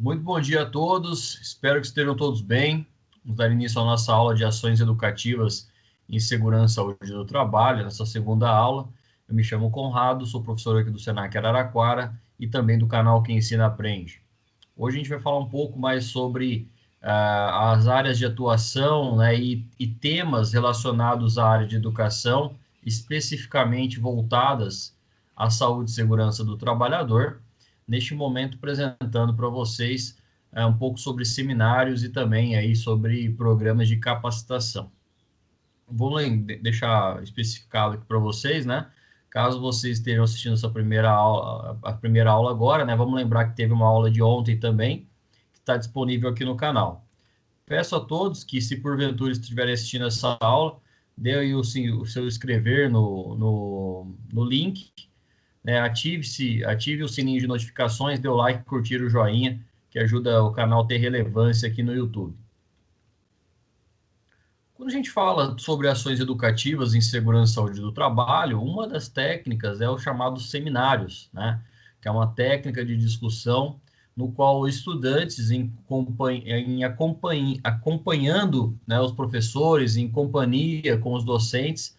Muito bom dia a todos, espero que estejam todos bem. Vamos dar início à nossa aula de ações educativas em segurança e saúde do trabalho, nessa segunda aula. Eu me chamo Conrado, sou professor aqui do Senac Araraquara e também do canal Quem Ensina Aprende. Hoje a gente vai falar um pouco mais sobre as áreas de atuação, né, e temas relacionados à área de educação, especificamente voltadas à saúde e segurança do trabalhador. Neste momento, apresentando para vocês um pouco sobre seminários e também aí sobre programas de capacitação. Vou deixar especificado aqui para vocês, né? Caso vocês estejam assistindo essa primeira aula, a primeira aula agora, né? Vamos lembrar que teve uma aula de ontem também, que está disponível aqui no canal. Peço a todos que, se porventura estiverem assistindo essa aula, dê aí o seu inscrever no link, né? Ative o sininho de notificações, dê o like, curtir o joinha, que ajuda o canal a ter relevância aqui no YouTube. Quando a gente fala sobre ações educativas em segurança e saúde do trabalho, uma das técnicas é o chamado seminários, né? Que é uma técnica de discussão no qual estudantes, acompanhando, né, os professores, em companhia com os docentes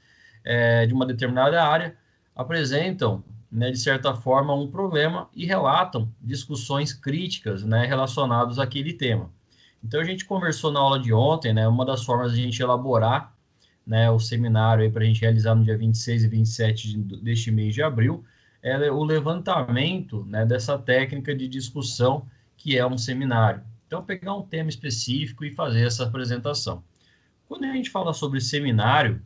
de uma determinada área, apresentam, né, de certa forma, um problema e relatam discussões críticas, né, relacionadas àquele tema. Então, a gente conversou na aula de ontem, né, uma das formas de a gente elaborar, né, o seminário para a gente realizar no dia 26 e 27 deste mês de abril, é o levantamento, né, dessa técnica de discussão que é um seminário. Então, pegar um tema específico e fazer essa apresentação. Quando a gente fala sobre seminário,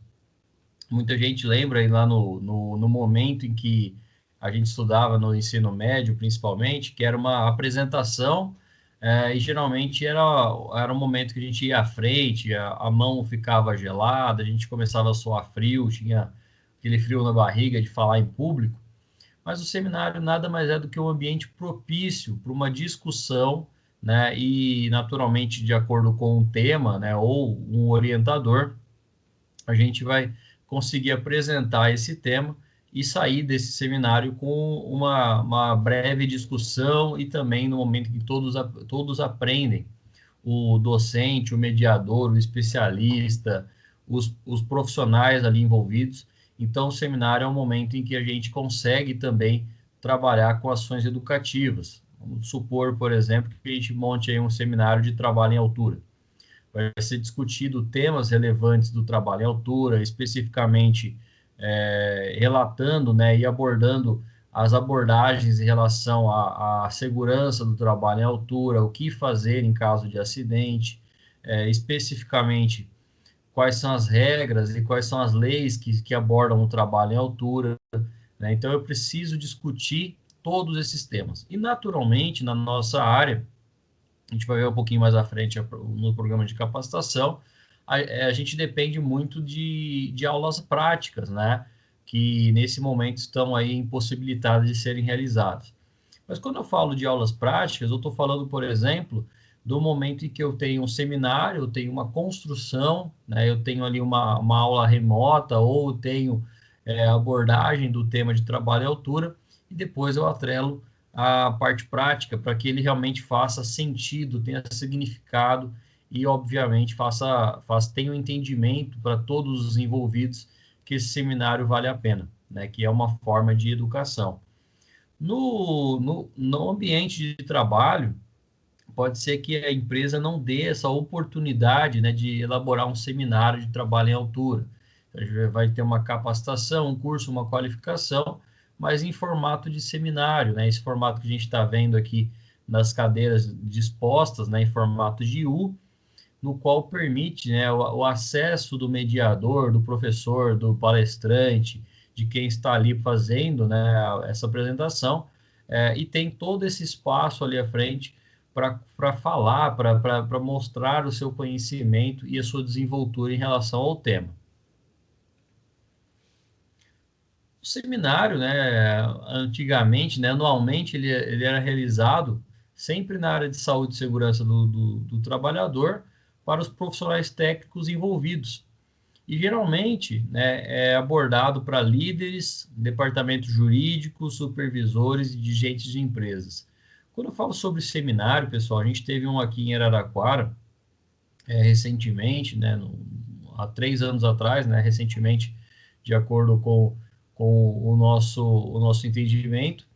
muita gente lembra aí lá no momento em que a gente estudava no ensino médio, principalmente, que era uma apresentação, e geralmente era um momento que a gente ia à frente, a mão ficava gelada, a gente começava a suar frio, tinha aquele frio na barriga de falar em público, mas o seminário nada mais é do que um ambiente propício para uma discussão, né, e naturalmente de acordo com o tema, né, ou um orientador, a gente vai conseguir apresentar esse tema e sair desse seminário com uma breve discussão e também no momento que todos aprendem, o docente, o mediador, o especialista, os profissionais ali envolvidos. Então, o seminário é um momento em que a gente consegue também trabalhar com ações educativas. Vamos supor, por exemplo, que a gente monte aí um seminário de trabalho em altura. Vai ser discutido temas relevantes do trabalho em altura, especificamente relatando, né, e abordando as abordagens em relação à segurança do trabalho em altura, o que fazer em caso de acidente, especificamente quais são as regras e quais são as leis que abordam o trabalho em altura, né? Então, eu preciso discutir todos esses temas. E, naturalmente, na nossa área, a gente vai ver um pouquinho mais à frente no programa de capacitação, a gente depende muito de aulas práticas, né? Que nesse momento estão aí impossibilitadas de serem realizadas. Mas quando eu falo de aulas práticas, eu estou falando, por exemplo, do momento em que eu tenho um seminário, eu tenho uma construção, né? Eu tenho ali uma aula remota, ou eu tenho abordagem do tema de trabalho à altura, e depois eu atrelo a parte prática para que ele realmente faça sentido, tenha significado e, obviamente, tenha um entendimento para todos os envolvidos que esse seminário vale a pena, né? Que é uma forma de educação. No ambiente de trabalho, pode ser que a empresa não dê essa oportunidade, né, de elaborar um seminário de trabalho em altura. A gente vai ter uma capacitação, um curso, uma qualificação, mas em formato de seminário, né? Esse formato que a gente está vendo aqui nas cadeiras dispostas, né, em formato de U, no qual permite, né, o acesso do mediador, do professor, do palestrante, de quem está ali fazendo, né, essa apresentação, e tem todo esse espaço ali à frente para falar, para mostrar o seu conhecimento e a sua desenvoltura em relação ao tema. O seminário, né, antigamente, né, anualmente, ele era realizado sempre na área de saúde e segurança do trabalhador para os profissionais técnicos envolvidos. E geralmente, né, é abordado para líderes, departamentos jurídicos, supervisores e dirigentes de empresas, Quando eu falo sobre seminário, pessoal, a gente teve um aqui em Araraquara, recentemente, né, há 3 anos atrás, né, recentemente, de acordo com o nosso entendimento,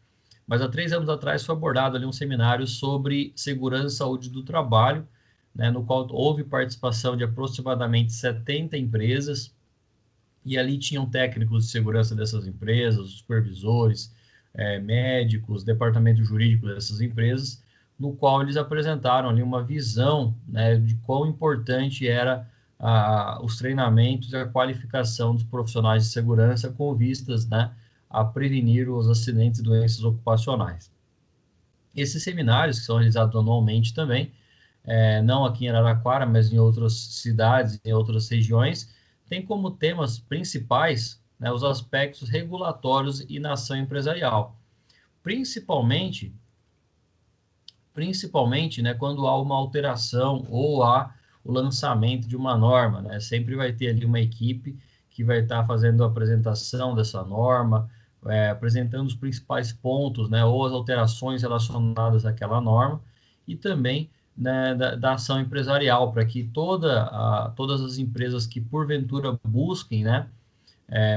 mas há 3 anos atrás foi abordado ali um seminário sobre segurança e saúde do trabalho, né, no qual houve participação de aproximadamente 70 empresas, e ali tinham técnicos de segurança dessas empresas, supervisores, médicos, departamento jurídico dessas empresas, no qual eles apresentaram ali uma visão, né, de quão importante era os treinamentos e a qualificação dos profissionais de segurança com vistas, né, a prevenir os acidentes e doenças ocupacionais. Esses seminários, que são realizados anualmente também, não aqui em Araraquara, mas em outras cidades, em outras regiões, tem como temas principais, né, os aspectos regulatórios e na ação empresarial. Principalmente, né, quando há uma alteração ou há o lançamento de uma norma, né, sempre vai ter ali uma equipe que vai estar fazendo a apresentação dessa norma, apresentando os principais pontos, né, ou as alterações relacionadas àquela norma, e também, né, da ação empresarial, para que todas as empresas que porventura busquem, né,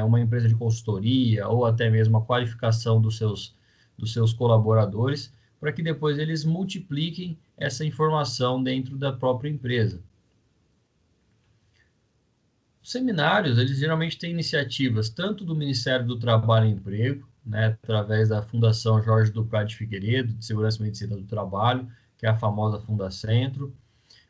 uma empresa de consultoria ou até mesmo a qualificação dos seus colaboradores, para que depois eles multipliquem essa informação dentro da própria empresa. Os seminários, eles geralmente têm iniciativas tanto do Ministério do Trabalho e Emprego, né, através da Fundação Jorge do Prado de Figueiredo, de Segurança e Medicina do Trabalho, que é a famosa Fundacentro.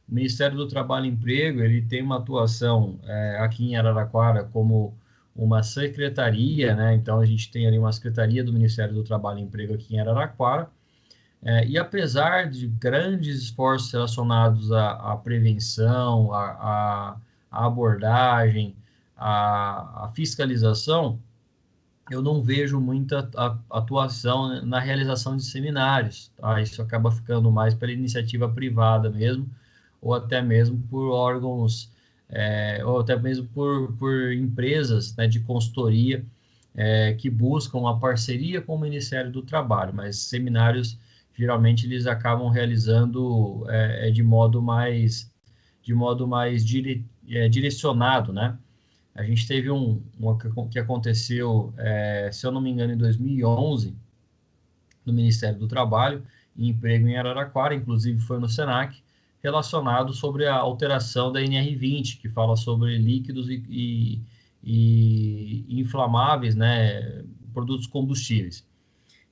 O Ministério do Trabalho e Emprego, ele tem uma atuação aqui em Araraquara como uma secretaria, né? Então, a gente tem ali uma secretaria do Ministério do Trabalho e Emprego aqui em Araraquara, e apesar de grandes esforços relacionados à prevenção, à abordagem, à fiscalização, eu não vejo muita atuação na realização de seminários, tá? Isso acaba ficando mais pela iniciativa privada mesmo, ou até mesmo por órgãos, ou até mesmo por empresas, né, de consultoria, que buscam a parceria com o Ministério do Trabalho, mas seminários, geralmente, eles acabam realizando de modo mais direcionado, né? A gente teve uma que aconteceu, se eu não me engano, em 2011, no Ministério do Trabalho e Emprego em Araraquara, inclusive foi no Senac, relacionado sobre a alteração da NR20, que fala sobre líquidos e inflamáveis, né, produtos combustíveis.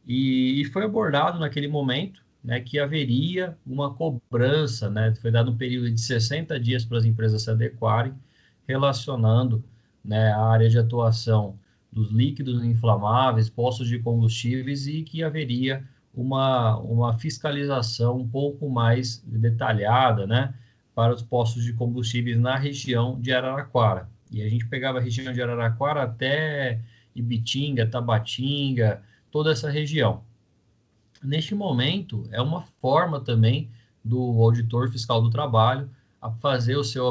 E foi abordado naquele momento, né, que haveria uma cobrança, né, foi dado um período de 60 dias para as empresas se adequarem, relacionando, né, a área de atuação dos líquidos inflamáveis, postos de combustíveis, e que haveria uma fiscalização um pouco mais detalhada, né, para os postos de combustíveis na região de Araraquara. E a gente pegava a região de Araraquara até Ibitinga, Tabatinga, toda essa região. Neste momento, é uma forma também do auditor fiscal do trabalho a fazer sua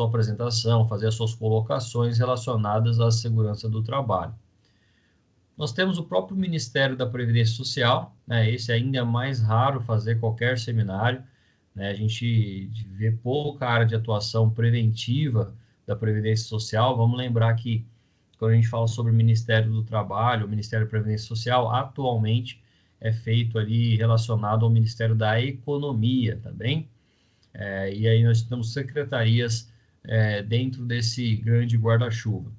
apresentação, fazer as suas colocações relacionadas à segurança do trabalho. Nós temos o próprio Ministério da Previdência Social, né? Esse ainda é mais raro fazer qualquer seminário, né? A gente vê pouca área de atuação preventiva da Previdência Social. Vamos lembrar que, quando a gente fala sobre o Ministério do Trabalho, o Ministério da Previdência Social, atualmente é feito ali relacionado ao Ministério da Economia, tá bem? E aí nós temos secretarias dentro desse grande guarda-chuva.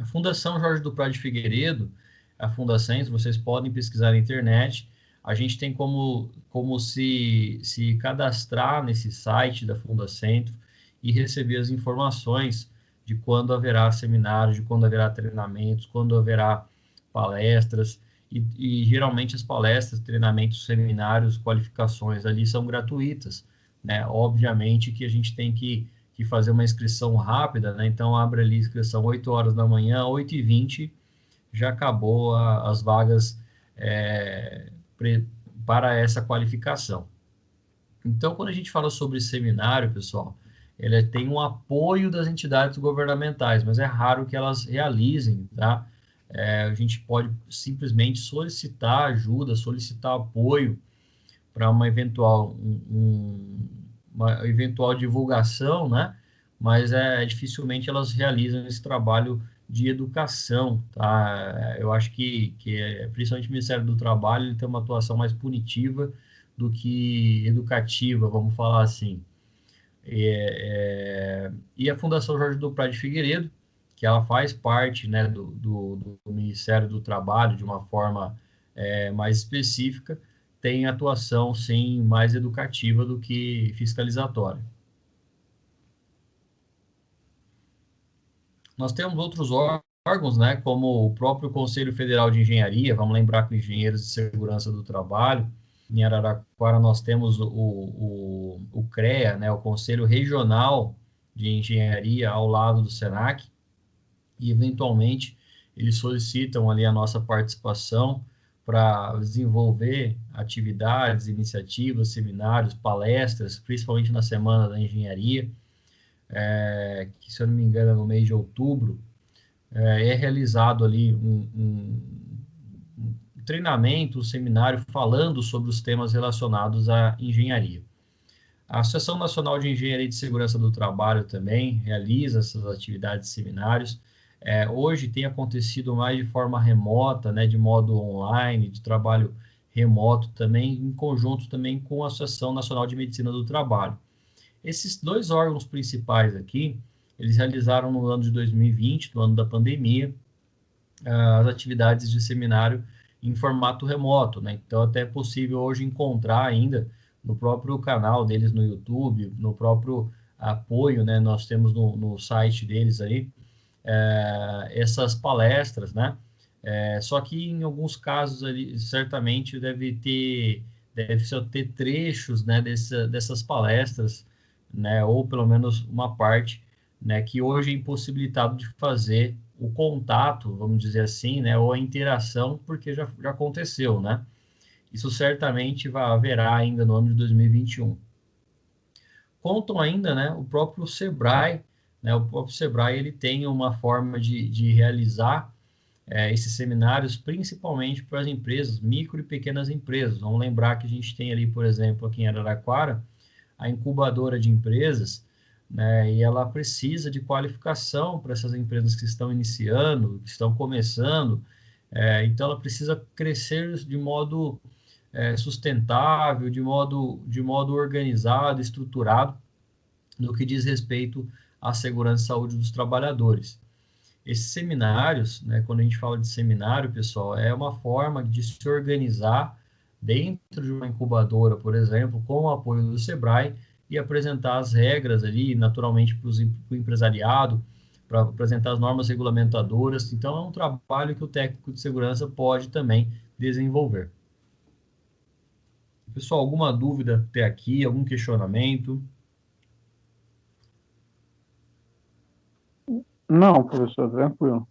A Fundação Jorge do Prado de Figueiredo, a Fundacentro, vocês podem pesquisar na internet. A gente tem como se cadastrar nesse site da Fundacentro e receber as informações de quando haverá seminários, de quando haverá treinamentos, quando haverá palestras, e geralmente as palestras, treinamentos, seminários, qualificações ali são gratuitas, né? Obviamente que a gente tem que fazer uma inscrição rápida, né? Então abre ali a inscrição 8 horas da manhã, 8h20, já acabou as vagas para essa qualificação. Então, quando a gente fala sobre seminário, pessoal, ele tem um apoio das entidades governamentais, mas é raro que elas realizem, tá? A gente pode simplesmente solicitar ajuda, solicitar apoio para uma eventual divulgação, né? Mas dificilmente elas realizam esse trabalho de educação, tá? Eu acho que principalmente o Ministério do Trabalho ele tem uma atuação mais punitiva do que educativa, vamos falar assim. E a Fundação Jorge do Prado de Figueiredo, que ela faz parte, né, do Ministério do Trabalho de uma forma mais específica, tem atuação, sim, mais educativa do que fiscalizatória. Nós temos outros órgãos, né, como o próprio Conselho Federal de Engenharia, vamos lembrar que Engenheiros de Segurança do Trabalho, em Araraquara nós temos o CREA, né, o Conselho Regional de Engenharia, ao lado do SENAC, e eventualmente eles solicitam ali a nossa participação para desenvolver atividades, iniciativas, seminários, palestras, principalmente na Semana da Engenharia, que se eu não me engano é no mês de outubro, realizado ali um treinamento, um seminário falando sobre os temas relacionados à engenharia. A Associação Nacional de Engenharia de Segurança do Trabalho também realiza essas atividades e seminários. Hoje tem acontecido mais de forma remota, né, de modo online, de trabalho remoto também, em conjunto também com a Associação Nacional de Medicina do Trabalho. Esses dois órgãos principais aqui, eles realizaram no ano de 2020, no ano da pandemia, as atividades de seminário em formato remoto, né? Então, até é possível hoje encontrar ainda no próprio canal deles no YouTube, no próprio apoio, né? Nós temos no site deles aí, essas palestras, né? Só que em alguns casos ali, certamente deve só ter trechos, né, dessas palestras, né, ou pelo menos uma parte, né, que hoje é impossibilitado de fazer o contato, vamos dizer assim, né, ou a interação, porque já aconteceu, né? Isso certamente haverá ainda no ano de 2021. Contam ainda, né, o próprio Sebrae, né, o próprio Sebrae ele tem uma forma de realizar esses seminários, principalmente para as empresas, micro e pequenas empresas. Vamos lembrar que a gente tem ali, por exemplo, aqui em Araraquara, a incubadora de empresas, né, e ela precisa de qualificação para essas empresas que estão iniciando, que estão começando, então ela precisa crescer de modo sustentável, de modo organizado, estruturado, no que diz respeito à segurança e saúde dos trabalhadores. Esses seminários, né, quando a gente fala de seminário, pessoal, é uma forma de se organizar dentro de uma incubadora, por exemplo, com o apoio do Sebrae e apresentar as regras ali, naturalmente, para o empresariado, para apresentar as normas regulamentadoras. Então, é um trabalho que o técnico de segurança pode também desenvolver. Pessoal, alguma dúvida até aqui, algum questionamento? Não, professor, tranquilo.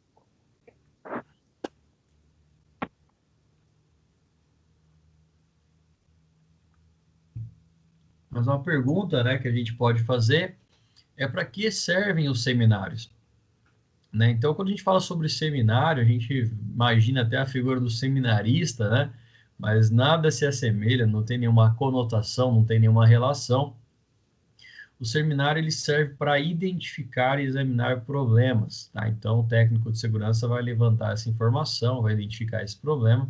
Mas uma pergunta, né, que a gente pode fazer é para que servem os seminários? Né? Então, quando a gente fala sobre seminário, a gente imagina até a figura do seminarista, né? Mas nada se assemelha, não tem nenhuma conotação, não tem nenhuma relação. O seminário ele serve para identificar e examinar problemas, tá? Então, o técnico de segurança vai levantar essa informação, vai identificar esse problema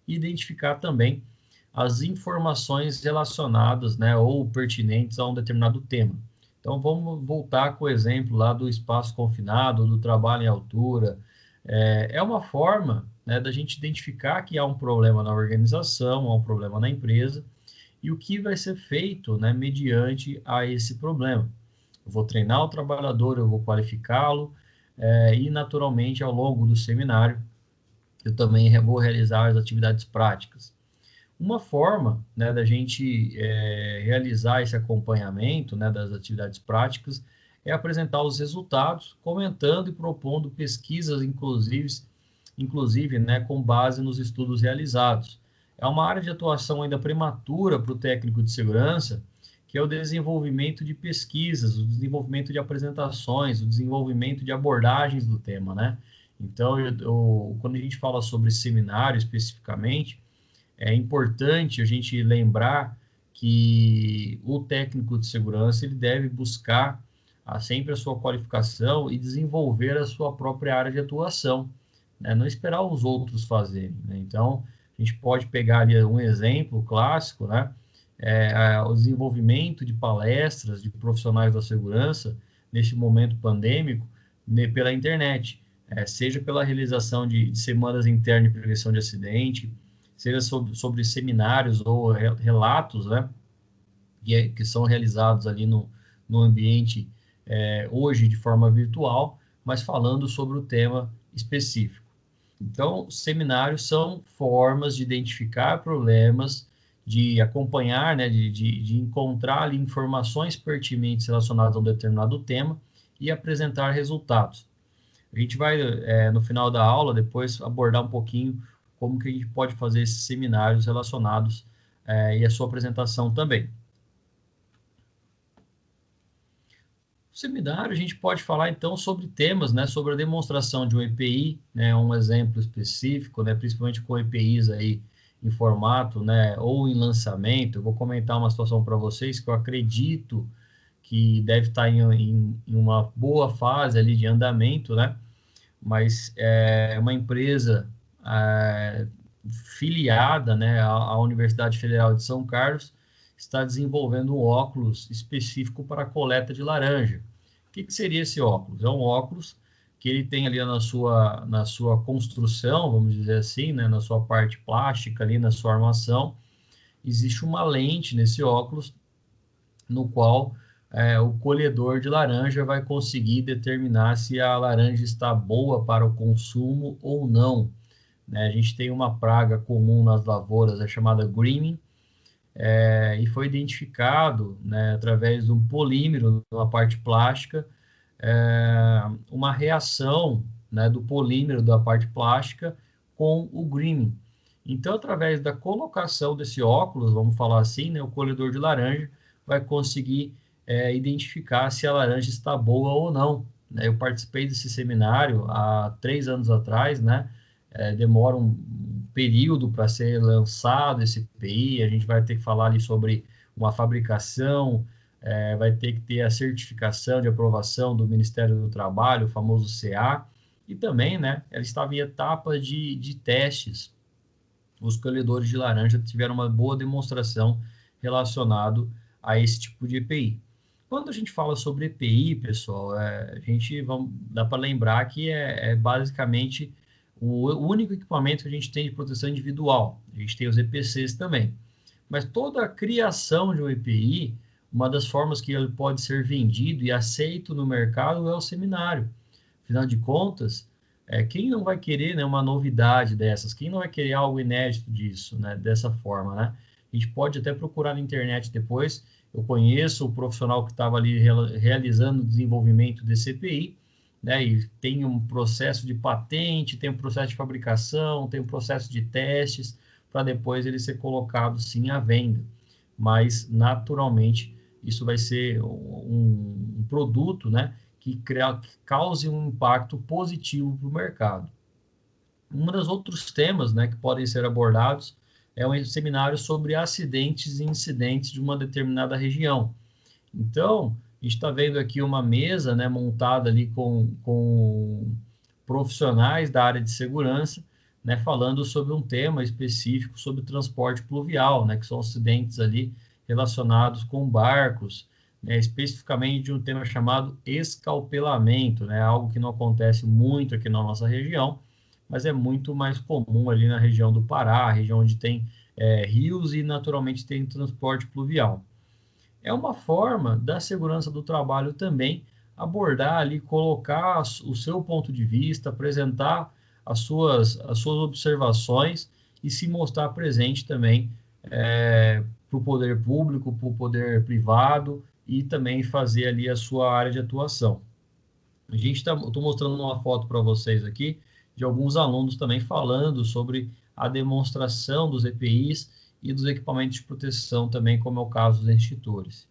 e identificar também as informações relacionadas, né, ou pertinentes a um determinado tema. Então, vamos voltar com o exemplo lá do espaço confinado, do trabalho em altura. É uma forma, né, da gente identificar que há um problema na organização, há um problema na empresa, e o que vai ser feito, né, mediante a esse problema. Eu vou treinar o trabalhador, eu vou qualificá-lo, e naturalmente, ao longo do seminário, eu também vou realizar as atividades práticas. Uma forma, né, da gente realizar esse acompanhamento, né, das atividades práticas é apresentar os resultados, comentando e propondo pesquisas, inclusive, né, com base nos estudos realizados. É uma área de atuação ainda prematura para o técnico de segurança, que é o desenvolvimento de pesquisas, o desenvolvimento de apresentações, o desenvolvimento de abordagens do tema, né? Então, quando a gente fala sobre seminário especificamente, é importante a gente lembrar que o técnico de segurança ele deve buscar sempre a sua qualificação e desenvolver a sua própria área de atuação, né? Não esperar os outros fazerem, né? Então, a gente pode pegar ali um exemplo clássico, né? O desenvolvimento de palestras de profissionais da segurança neste momento pandêmico, né, pela internet, seja pela realização de semanas internas de prevenção de acidente, seja sobre seminários ou relatos, né, que são realizados ali no ambiente hoje de forma virtual, mas falando sobre o tema específico. Então, seminários são formas de identificar problemas, de acompanhar, né, de encontrar ali informações pertinentes relacionadas a um determinado tema e apresentar resultados. A gente vai, no final da aula, depois abordar um pouquinho como que a gente pode fazer esses seminários relacionados e a sua apresentação também. No seminário, a gente pode falar, então, sobre temas, né, sobre a demonstração de um EPI, né, um exemplo específico, né, principalmente com EPIs aí em formato, né, ou em lançamento. Eu vou comentar uma situação para vocês que eu acredito que deve estar em uma boa fase ali de andamento, né, mas é uma empresa filiada, né, à Universidade Federal de São Carlos, está desenvolvendo um óculos específico para coleta de laranja. O que seria esse óculos? É um óculos que ele tem ali na sua construção, vamos dizer assim, né, na sua parte plástica, ali na sua armação, existe uma lente nesse óculos, no qual o colhedor de laranja vai conseguir determinar se a laranja está boa para o consumo ou não, né? A gente tem uma praga comum nas lavouras, chamada greening, e foi identificado, né, através de um polímero na parte plástica, uma reação, né, do polímero da parte plástica com o greening. Então, através da colocação desse óculos, vamos falar assim, né, o colhedor de laranja vai conseguir identificar se a laranja está boa ou não, né? Eu participei desse seminário há 3 anos atrás, né? Demora um período para ser lançado esse EPI, a gente vai ter que falar ali sobre uma fabricação, vai ter que ter a certificação de aprovação do Ministério do Trabalho, o famoso CA, e também, né, ela estava em etapa de testes. Os colhedores de laranja tiveram uma boa demonstração relacionado a esse tipo de EPI. Quando a gente fala sobre EPI, pessoal, dá para lembrar que é basicamente o único equipamento que a gente tem de proteção individual. A gente tem os EPCs também. Mas toda a criação de um EPI, uma das formas que ele pode ser vendido e aceito no mercado é o seminário. Afinal de contas, quem não vai querer, né, uma novidade dessas? Quem não vai querer algo inédito disso, né, dessa forma, né? A gente pode até procurar na internet depois. Eu conheço o profissional que estava ali realizando o desenvolvimento desse EPI, né, e tem um processo de patente, tem um processo de fabricação, tem um processo de testes, para depois ele ser colocado, sim, à venda. Mas, naturalmente, isso vai ser um produto, né, que cause um impacto positivo para o mercado. Um dos outros temas, né, que podem ser abordados é um seminário sobre acidentes e incidentes de uma determinada região. Então, a gente está vendo aqui uma mesa, né, montada ali com profissionais da área de segurança, né, falando sobre um tema específico sobre transporte pluvial, né, que são acidentes ali relacionados com barcos, né, especificamente de um tema chamado escalpelamento, né, algo que não acontece muito aqui na nossa região, mas é muito mais comum ali na região do Pará, região onde tem rios e naturalmente tem transporte pluvial. É uma forma da segurança do trabalho também abordar ali, colocar o seu ponto de vista, apresentar as suas observações e se mostrar presente também para o poder público, para o poder privado e também fazer ali a sua área de atuação. Estou mostrando uma foto para vocês aqui de alguns alunos também falando sobre a demonstração dos EPIs e dos equipamentos de proteção também, como é o caso dos extintores.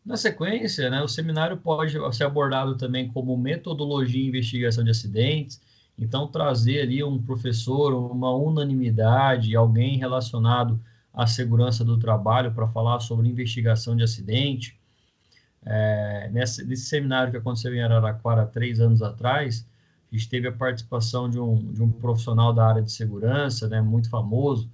Na sequência, né, o seminário pode ser abordado também como metodologia e investigação de acidentes, Então, trazer ali um professor, uma unanimidade, alguém relacionado à segurança do trabalho para falar sobre investigação de acidente. Nesse seminário que aconteceu em Araraquara 3 anos atrás, a gente teve a participação de um profissional da área de segurança, né, muito famoso,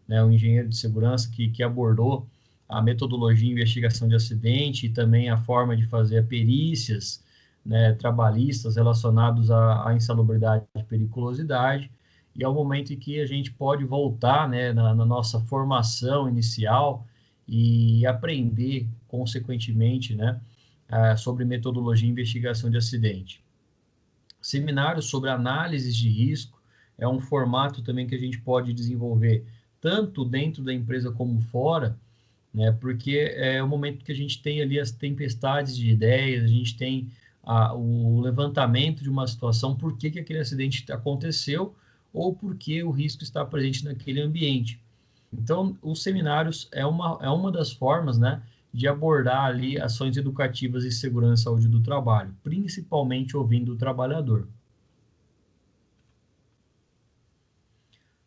né, um engenheiro de segurança que abordou a metodologia de investigação de acidente e também a forma de fazer perícias, né, trabalhistas relacionados à insalubridade e periculosidade, e ao momento em que a gente pode voltar, né, na nossa formação inicial e aprender, consequentemente, né, sobre metodologia de investigação de acidente. Seminários sobre análises de risco é um formato também que a gente pode desenvolver tanto dentro da empresa como fora, né? Porque é o momento que a gente tem ali as tempestades de ideias, a gente tem o levantamento de uma situação, por que aquele acidente aconteceu ou por que o risco está presente naquele ambiente. Então, os seminários é uma das formas, né, de abordar ali ações educativas de segurança e saúde do trabalho, principalmente ouvindo o trabalhador.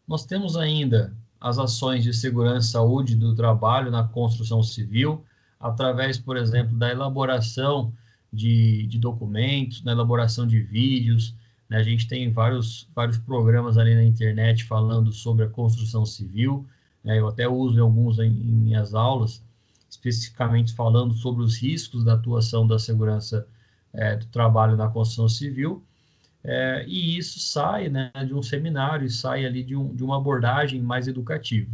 Nós temos ainda as ações de segurança e saúde do trabalho na construção civil, através, por exemplo, da elaboração de documentos, na elaboração de vídeos, né? A gente tem vários programas ali na internet falando sobre a construção civil, né? Eu até uso alguns em minhas aulas, especificamente falando sobre os riscos da atuação da segurança do trabalho na construção civil, e isso sai, né, de um seminário, sai ali de uma abordagem mais educativa.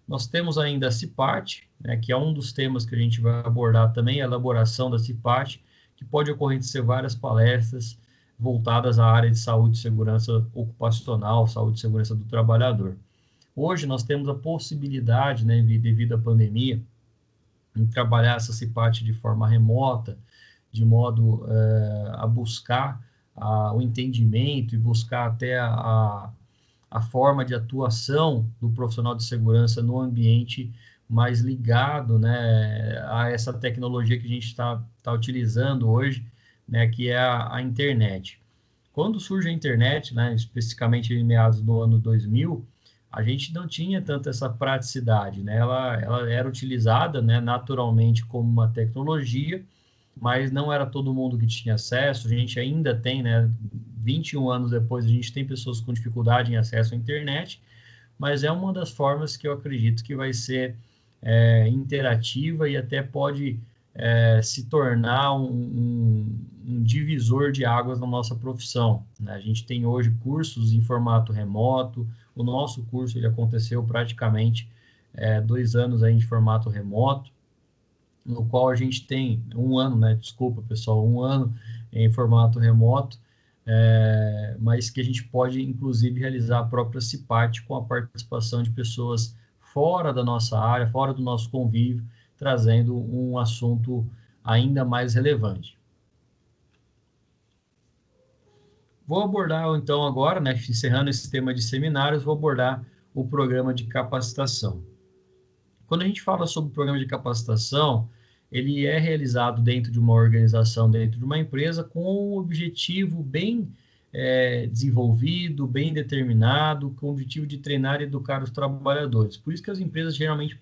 Nós temos ainda a CIPAT, né, que é um dos temas que a gente vai abordar também, a elaboração da CIPAT, que pode acontecer várias palestras voltadas à área de saúde e segurança ocupacional, saúde e segurança do trabalhador. Hoje nós temos a possibilidade, né, devido à pandemia, de trabalhar essa CIPAT de forma remota, de modo a buscar o entendimento e buscar até a forma de atuação do profissional de segurança no ambiente mais ligado, né, a essa tecnologia que a gente está utilizando hoje, né, que é a internet. Quando surge a internet, né, especificamente em meados do ano 2000, a gente não tinha tanto essa praticidade, né? Ela era utilizada, né, naturalmente como uma tecnologia, mas não era todo mundo que tinha acesso. A gente ainda tem, né, 21 anos depois, a gente tem pessoas com dificuldade em acesso à internet, mas é uma das formas que eu acredito que vai ser interativa e até pode se tornar um divisor de águas na nossa profissão, né? A gente tem hoje cursos em formato remoto, o nosso curso ele aconteceu praticamente 2 anos aí de formato remoto, no qual a gente tem 1 ano, né? Desculpa, pessoal, 1 ano em formato remoto, mas que a gente pode, inclusive, realizar a própria CIPAT com a participação de pessoas fora da nossa área, fora do nosso convívio, trazendo um assunto ainda mais relevante. Vou abordar, então, agora, né, encerrando esse tema de seminários, vou abordar o programa de capacitação. Quando a gente fala sobre o programa de capacitação, ele é realizado dentro de uma organização, dentro de uma empresa, com um objetivo bem desenvolvido, bem determinado, com o objetivo de treinar e educar os trabalhadores. Por isso que as empresas geralmente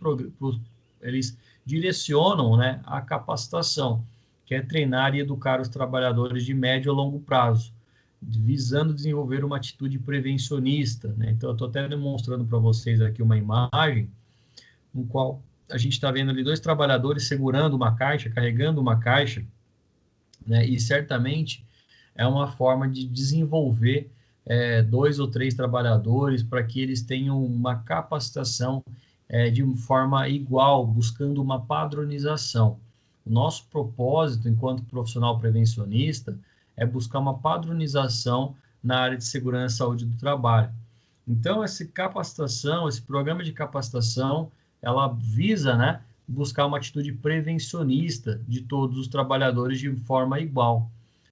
eles direcionam, né, a capacitação, que é treinar e educar os trabalhadores de médio a longo prazo, visando desenvolver uma atitude prevencionista, né? Então, eu estou até demonstrando para vocês aqui uma imagem no qual a gente está vendo ali 2 trabalhadores segurando uma caixa, carregando uma caixa, né? E certamente é uma forma de desenvolver 2 ou 3 trabalhadores para que eles tenham uma capacitação de forma igual, buscando uma padronização. O nosso propósito, enquanto profissional prevencionista, é buscar uma padronização na área de segurança e saúde do trabalho. Então, essa capacitação, esse programa de capacitação, ela visa, né, buscar uma atitude prevencionista de todos os trabalhadores de forma igual.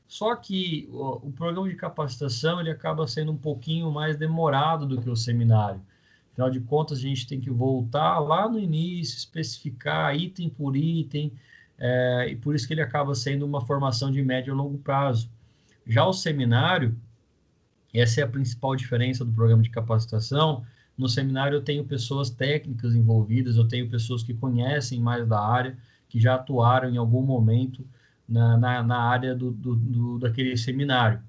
Só que o programa de capacitação ele acaba sendo um pouquinho mais demorado do que o seminário. Afinal de contas, a gente tem que voltar lá no início, especificar item por item, e por isso que ele acaba sendo uma formação de médio a longo prazo. Já o seminário, Essa é a principal diferença do programa de capacitação. No seminário eu tenho pessoas técnicas envolvidas, eu tenho pessoas que conhecem mais da área, que já atuaram em algum momento na área daquele seminário.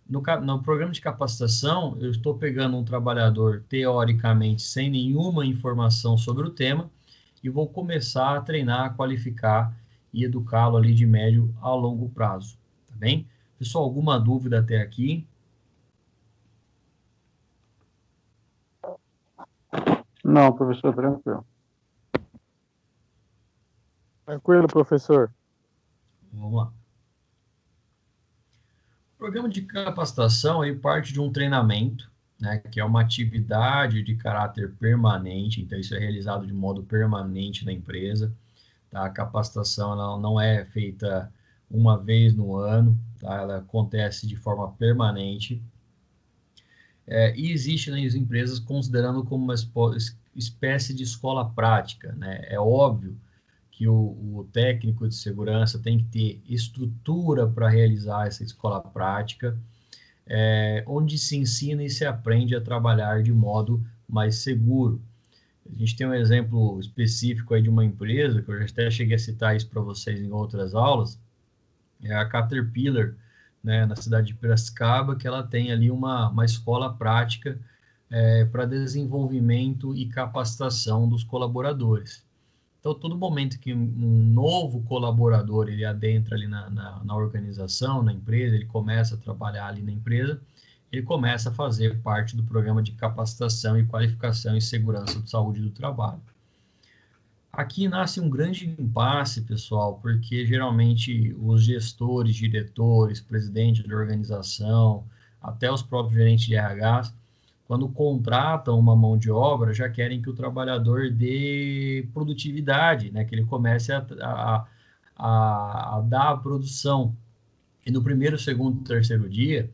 No programa de capacitação, eu estou pegando um trabalhador, teoricamente, sem nenhuma informação sobre o tema, e vou começar a treinar, qualificar e educá-lo ali de médio a longo prazo, tá bem? Pessoal, alguma dúvida até aqui? Não, professor, tranquilo. Tranquilo, professor. Vamos lá. O programa de capacitação ele parte de um treinamento, né, que é uma atividade de caráter permanente, então isso é realizado de modo permanente na empresa. Tá? A capacitação ela não é feita uma vez no ano, tá? Ela acontece de forma permanente. E existe nas empresas considerando como uma espécie de escola prática, né? É óbvio que o técnico de segurança tem que ter estrutura para realizar essa escola prática, onde se ensina e se aprende a trabalhar de modo mais seguro. A gente tem um exemplo específico aí de uma empresa, que eu já até cheguei a citar isso para vocês em outras aulas, é a Caterpillar, né, na cidade de Piracicaba, que ela tem ali uma escola prática para desenvolvimento e capacitação dos colaboradores. Então, todo momento que um novo colaborador ele adentra ali na organização, na empresa, ele começa a trabalhar ali na empresa, ele começa a fazer parte do programa de capacitação e qualificação em segurança de saúde do trabalho. Aqui nasce um grande impasse, pessoal, porque geralmente os gestores, diretores, presidente da organização, até os próprios gerentes de RH, quando contratam uma mão de obra, já querem que o trabalhador dê produtividade, né? Que ele comece a dar a produção. E no primeiro, segundo, terceiro dia,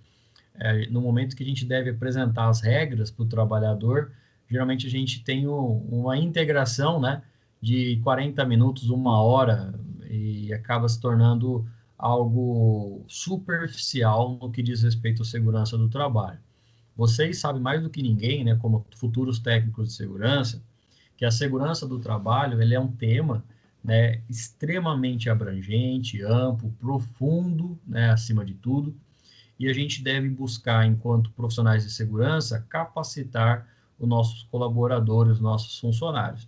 no momento que a gente deve apresentar as regras para o trabalhador, geralmente a gente tem uma integração, né, de 40 minutos, uma hora, e acaba se tornando algo superficial no que diz respeito à segurança do trabalho. Vocês sabem mais do que ninguém, né, como futuros técnicos de segurança, que a segurança do trabalho ele é um tema, né, extremamente abrangente, amplo, profundo, né, acima de tudo, e a gente deve buscar, enquanto profissionais de segurança, capacitar os nossos colaboradores, os nossos funcionários.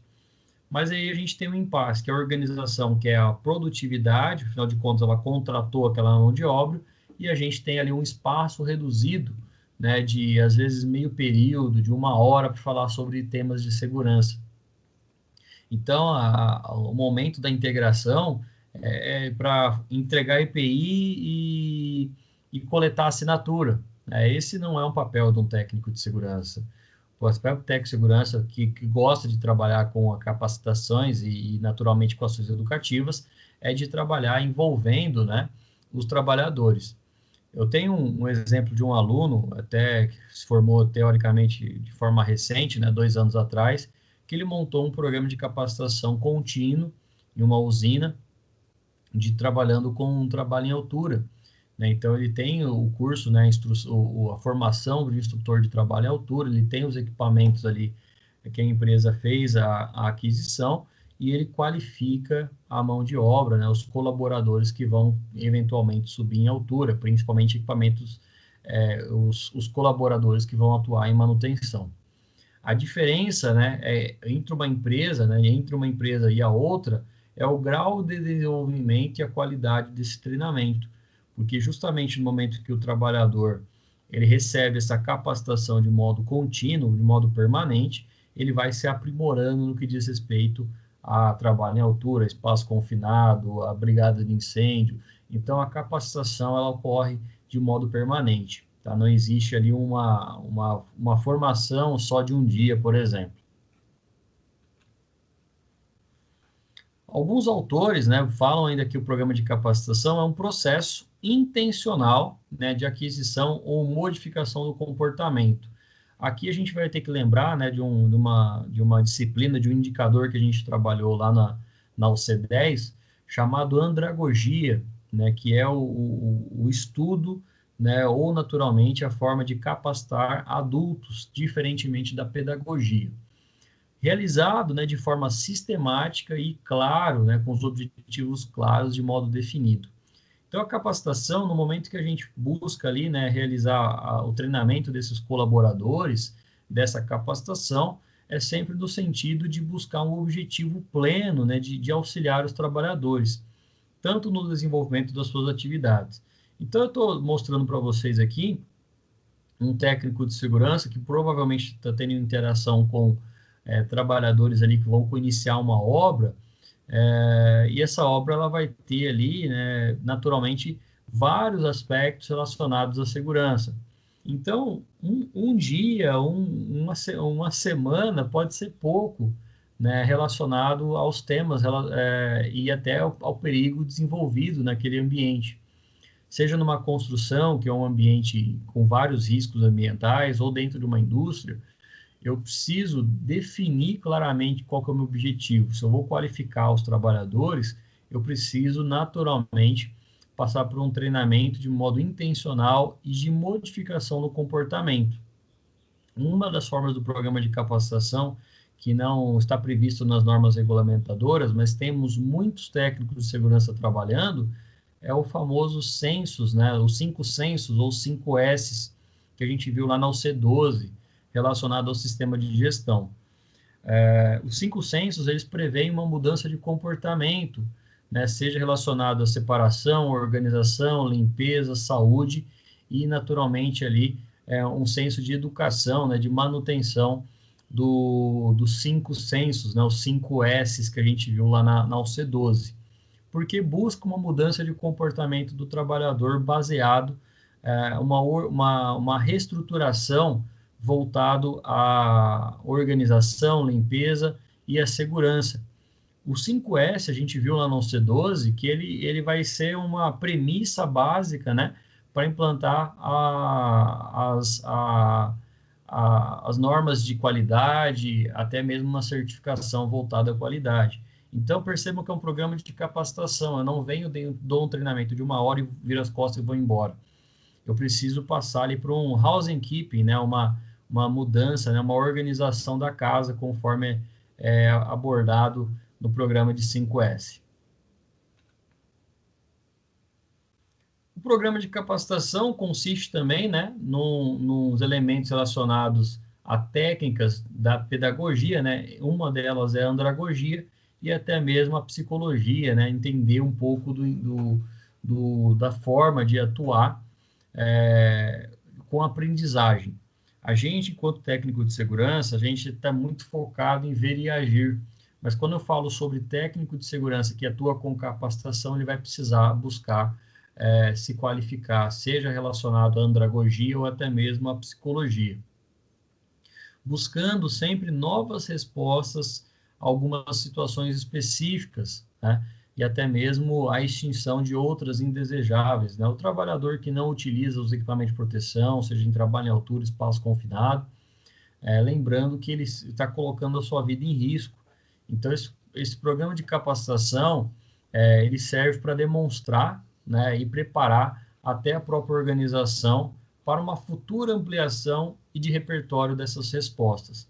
Mas aí a gente tem um impasse, que a organização quer a produtividade, afinal de contas ela contratou aquela mão de obra, e a gente tem ali um espaço reduzido, né, de às vezes meio período, de uma hora para falar sobre temas de segurança. Então, o momento da integração é para entregar EPI e coletar assinatura. Esse não é um papel de um técnico de segurança. O papel do técnico de segurança que gosta de trabalhar com capacitações e, naturalmente, com ações educativas, é de trabalhar envolvendo, né, os trabalhadores. Eu tenho um exemplo de um aluno, até que se formou teoricamente de forma recente, né, 2 anos atrás, que ele montou um programa de capacitação contínuo em uma usina, trabalhando com um trabalho em altura. Né? Então, ele tem o curso, né, a formação de instrutor de trabalho em altura, ele tem os equipamentos ali que a empresa fez a aquisição, e ele qualifica a mão de obra, né, os colaboradores que vão eventualmente subir em altura, principalmente equipamentos, os colaboradores que vão atuar em manutenção. A diferença, né, entre uma empresa, né, entre uma empresa e a outra, é o grau de desenvolvimento e a qualidade desse treinamento, porque justamente no momento que o trabalhador ele recebe essa capacitação de modo contínuo, de modo permanente, ele vai se aprimorando no que diz respeito a trabalho em altura, espaço confinado, a brigada de incêndio. Então, a capacitação ela ocorre de modo permanente. Tá? Não existe ali uma formação só de um dia, por exemplo. Alguns autores, né, falam ainda que o programa de capacitação é um processo intencional, né, de aquisição ou modificação do comportamento. Aqui a gente vai ter que lembrar, né, de uma disciplina, de um indicador que a gente trabalhou lá na UC10, chamado andragogia, né, que é o estudo né, ou naturalmente a forma de capacitar adultos, diferentemente da pedagogia. Realizado, né, de forma sistemática e claro, né, com os objetivos claros de modo definido. Então, a capacitação, no momento que a gente busca ali, né, realizar o treinamento desses colaboradores, dessa capacitação, é sempre no sentido de buscar um objetivo pleno, né, de auxiliar os trabalhadores, tanto no desenvolvimento das suas atividades. Então, eu estou mostrando para vocês aqui um técnico de segurança que provavelmente está tendo interação com trabalhadores ali que vão iniciar uma obra, e essa obra ela vai ter ali, né, naturalmente, vários aspectos relacionados à segurança. Então, um dia, uma semana pode ser pouco, né, relacionado aos temas e até ao perigo desenvolvido naquele ambiente. Seja numa construção, que é um ambiente com vários riscos ambientais, ou dentro de uma indústria, eu preciso definir claramente qual que é o meu objetivo. Se eu vou qualificar os trabalhadores, eu preciso naturalmente passar por um treinamento de modo intencional e de modificação do comportamento. Uma das formas do programa de capacitação, que não está previsto nas normas regulamentadoras, mas temos muitos técnicos de segurança trabalhando, é o famoso census, né? Os 5 censos ou 5 S's que a gente viu lá na UC12, relacionado ao sistema de gestão. Os 5 censos, eles preveem uma mudança de comportamento, né? Seja relacionado à separação, organização, limpeza, saúde e, naturalmente, ali um senso de educação, né? De manutenção dos 5 censos, né? Os 5 S's que a gente viu lá na UC12. Porque busca uma mudança de comportamento do trabalhador baseado uma reestruturação voltado à organização, limpeza e à segurança. O 5S, a gente viu lá no C12, que ele vai ser uma premissa básica, né, para implantar as normas de qualidade, até mesmo uma certificação voltada à qualidade. Então, percebam que é um programa de capacitação. Eu não venho, dou um treinamento de 1 hora e viro as costas e vou embora. Eu preciso passar ali para um housekeeping, né, uma mudança, né, uma organização da casa, conforme é abordado no programa de 5S. O programa de capacitação consiste também, né, nos elementos relacionados a técnicas da pedagogia, né, uma delas é a andragogia, e até mesmo a psicologia, né, entender um pouco da forma de atuar com aprendizagem. A gente, enquanto técnico de segurança, a gente está muito focado em ver e agir, mas quando eu falo sobre técnico de segurança que atua com capacitação, ele vai precisar buscar se qualificar, seja relacionado à andragogia ou até mesmo à psicologia, buscando sempre novas respostas a algumas situações específicas, né? E até mesmo a extinção de outras indesejáveis, né? O trabalhador que não utiliza os equipamentos de proteção, seja em trabalho em altura, espaço confinado, lembrando que ele está colocando a sua vida em risco. Então, esse programa de capacitação, ele serve para demonstrar, né, e preparar até a própria organização para uma futura ampliação e de repertório dessas respostas.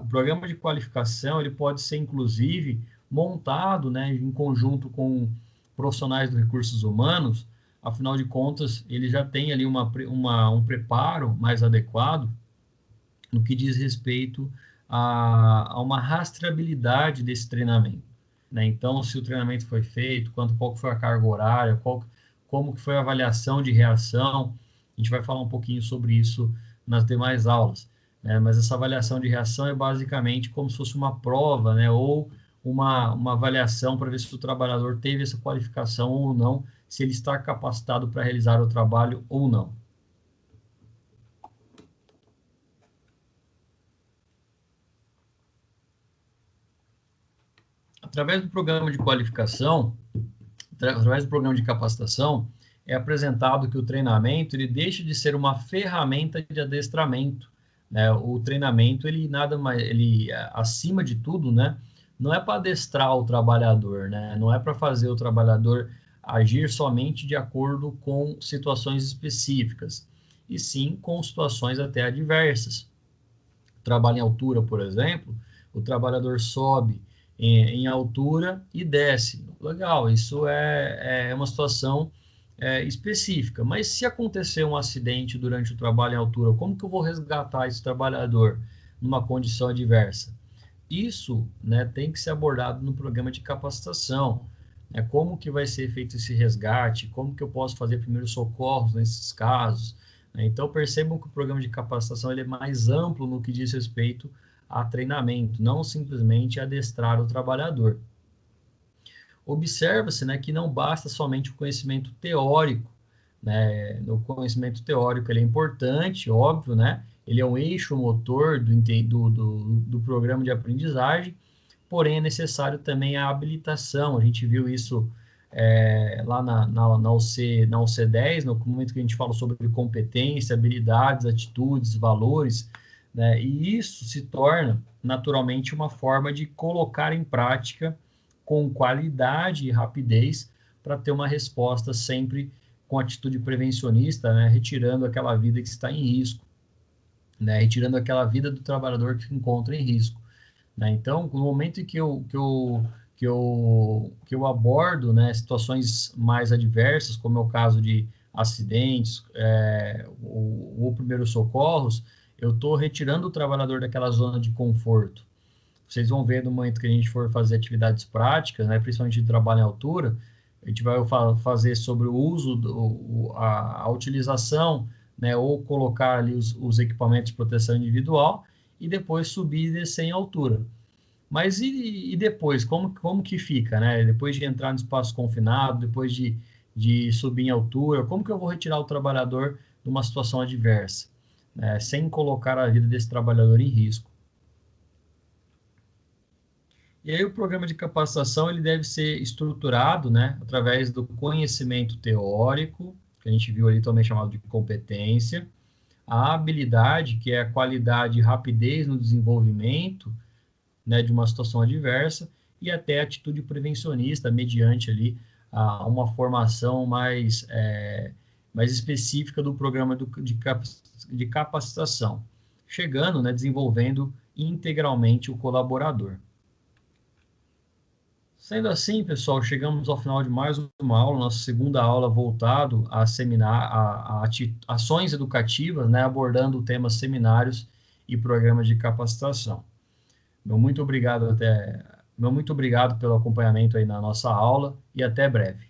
O programa de qualificação ele pode ser, inclusive, montado, né, em conjunto com profissionais dos recursos humanos. Afinal de contas, ele já tem ali um preparo mais adequado no que diz respeito a uma rastreabilidade desse treinamento, né? Então, se o treinamento foi feito, qual foi a carga horária, como que foi a avaliação de reação, a gente vai falar um pouquinho sobre isso nas demais aulas, né? Mas essa avaliação de reação é basicamente como se fosse uma prova, né? Ou uma avaliação para ver se o trabalhador teve essa qualificação ou não, se ele está capacitado para realizar o trabalho ou não. Através do programa de qualificação, através do programa de capacitação, é apresentado que o treinamento ele deixa de ser uma ferramenta de adestramento, né? O treinamento ele nada mais, ele acima de tudo, né? Não é para adestrar o trabalhador, né? Não é para fazer o trabalhador agir somente de acordo com situações específicas, e sim com situações até adversas. Trabalho em altura, por exemplo, o trabalhador sobe em altura e desce. Legal, isso é uma situação específica. Mas se acontecer um acidente durante o trabalho em altura, como que eu vou resgatar esse trabalhador numa condição adversa? Isso, né, tem que ser abordado no programa de capacitação. Né? Como que vai ser feito esse resgate? Como que eu posso fazer primeiros socorros nesses casos? Né? Então, percebam que o programa de capacitação ele é mais amplo no que diz respeito a treinamento, não simplesmente adestrar o trabalhador. Observa-se, né, que não basta somente o conhecimento teórico, né? O conhecimento teórico ele é importante, óbvio, né? Ele é um eixo motor do programa de aprendizagem, porém é necessário também a habilitação. A gente viu isso lá na UC 10, no momento que a gente fala sobre competência, habilidades, atitudes, valores, né? E isso se torna naturalmente uma forma de colocar em prática com qualidade e rapidez para ter uma resposta sempre com atitude prevencionista, né, retirando aquela vida que está em risco, né, retirando aquela vida do trabalhador que se encontra em risco. Né? Então, no momento em que eu abordo, né, situações mais adversas, como é o caso de acidentes ou primeiros socorros, eu estou retirando o trabalhador daquela zona de conforto. Vocês vão ver no momento que a gente for fazer atividades práticas, né, principalmente de trabalho em altura, a gente vai fazer sobre o uso, a utilização, né, ou colocar ali os equipamentos de proteção individual e depois subir e descer em altura. Mas e depois, como que fica, né? Depois de entrar no espaço confinado, depois de subir em altura, como que eu vou retirar o trabalhador de uma situação adversa, né, sem colocar a vida desse trabalhador em risco? E aí o programa de capacitação ele deve ser estruturado, né, através do conhecimento teórico, que a gente viu ali também chamado de competência, a habilidade, que é a qualidade e rapidez no desenvolvimento, né, de uma situação adversa, e até a atitude prevencionista, mediante ali uma formação mais específica do programa de capacitação, chegando, né, desenvolvendo integralmente o colaborador. Sendo assim, pessoal, chegamos ao final de mais uma aula, nossa segunda aula voltado a ações educativas, né, abordando o tema seminários e programas de capacitação. Meu muito obrigado pelo acompanhamento aí na nossa aula e até breve.